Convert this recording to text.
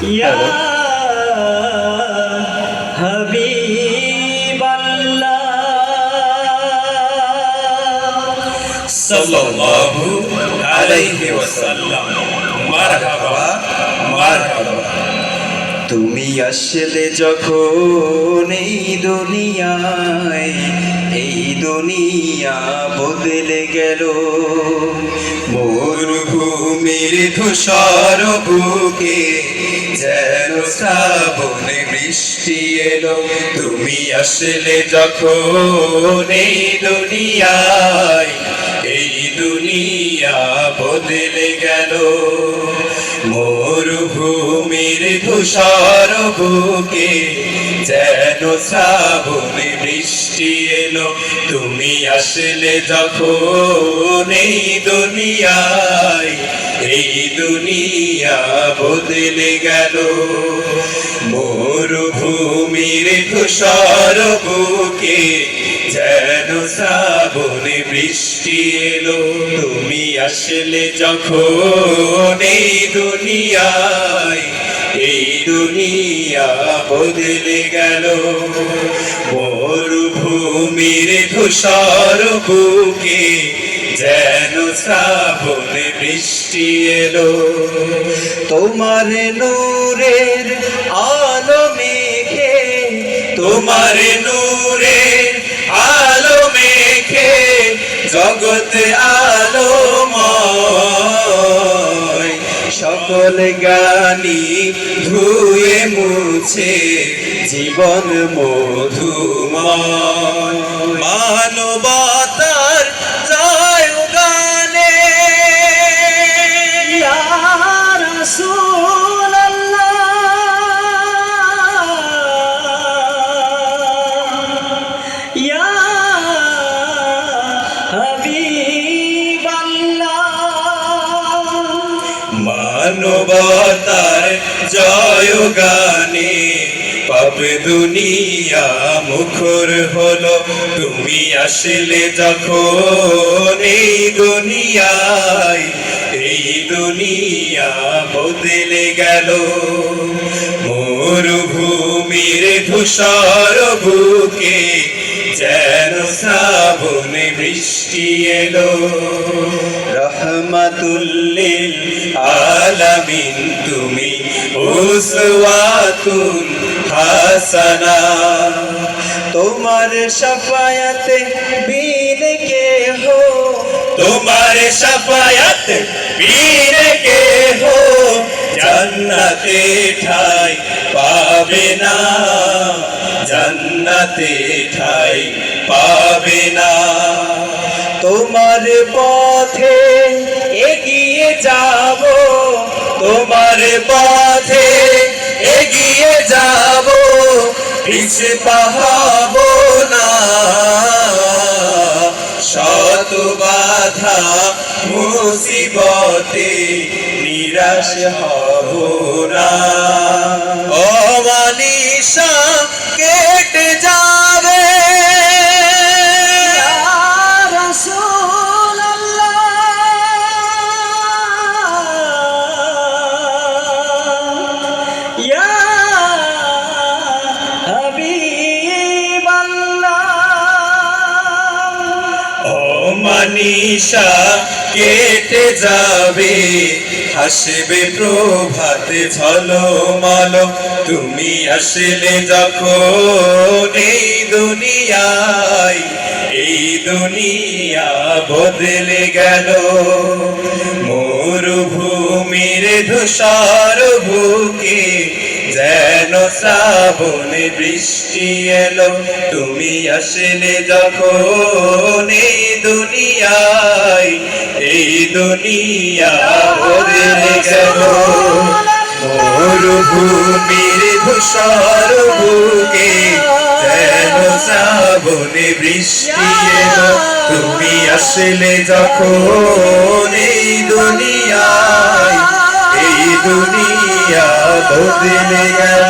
ইয়া হাবিবাল্লাহ সাল্লাল্লাহু আলাইহি ওয়াসাল্লাম। মারহাবা মারহাবা। তুমি আসলে যখন এই দুনিয়া বদলে গেল। মরুভূমির ধূসর বুকে যেন শ্রাবণে বৃষ্টি এলো। তুমি আসলে যখন এই দুনিয়া বদলে গেল। মরুভূমির ধূসর বুকে যেন শ্রাবণে বৃষ্টি এলো। তুমি আসলে যখন এই দুনিয়া বদলে গেল। মরুভূমির ধূসর বুকে যেন শ্রাবণে বৃষ্টি এলো। তুমি আসলে যখন এই দুনিয়া বদলে গেল। মরুভূমির ধূসর বুকে যেন শ্রাবণে বৃষ্টি এলো। তোমার নূরের আলো মেঘে, তোমার নূরের আলো মেখে জগৎ আলোময়। সকল গানি ধুয়ে মুছে জীবন মধুময়। মানবতার জয় গানে ইয়া রাসূলুল্লাহ ইয়া হাবিবাল্লাহ। মানবতার জয় গানে পাপ দুনিয়া মুখর হলো। তুমি আসলে যখন এই দুনিয়া বদলে গেল। মরুভূমির ধূসর বুকে যেন শ্রাবণে বৃষ্টি এলো। রহমাতুল লিল আলামিন তুমি উসওয়াতুল হাসানা। তোমার শাফায়াতে বিন কে হো, তোমার শাফায়াত বিনে কে হো জান্নাতে ঠাই পাবে না, জান্নাতে ঠাই পাবে না। তোমার পথে এগিয়ে যাব, তোমার পথে এগিয়ে যাব, পিছে পাহাবো না। শত বাধা মুসিবতে নিরাশ হব না। অমানিসা কেটে যাবে, ইয়া রাসূলুল্লাহ ইয়া হাবিবাল্লাহ। অমানিসা কেটে যাবে, হাসবে প্রভাতে ঝলমল। তুমি আসলে যখন এই দুনিয়া বদলে গেল। মরুভূমির ধূসর বুকে যেন শ্রাবণে বৃষ্টি এলো। তুমি আসলে যখন এই দুনিয়া বদলে গেল। মরুভূমির ধূসর বুকে যেন শ্রাবণে বৃষ্টি এলো। তুমি আসলে যখন এই দুনিয়া বদলে গেল।